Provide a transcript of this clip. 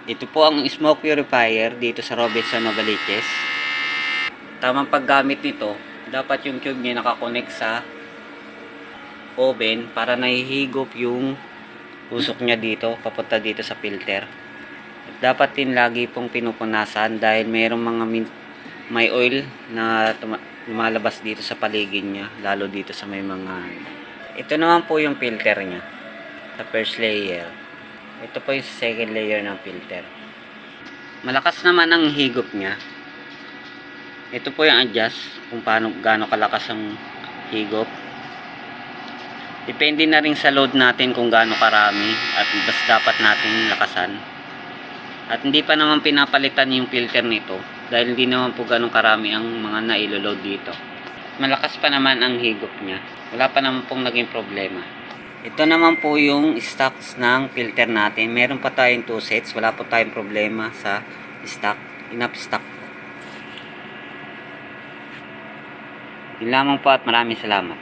Ito po ang smoke purifier dito sa Robinson Novaliches. Tamang paggamit nito, dapat yung tube niya nakakonect sa oven para nahihigop yung usok niya dito, papunta dito sa filter. At dapat din lagi pong pinupunasan dahil mayroong mga may oil na lumalabas dito sa paligid niya, lalo dito sa may mga... Ito naman po yung filter niya, sa first layer. Ito po yung second layer ng filter. Malakas naman ang higop niya. Ito po yung adjust kung gaano kalakas ang higop. Depende na rin sa load natin kung gaano karami at basta dapat natin lakasan. At hindi pa naman pinapalitan yung filter nito dahil hindi naman po ganun karami ang mga nailoload dito. Malakas pa naman ang higop niya. Wala pa naman pong naging problema. Ito naman po yung stocks ng filter natin. Meron pa tayong 2 sets. Wala po tayong problema sa stock. Enough stock po. Yun lamang po at maraming salamat.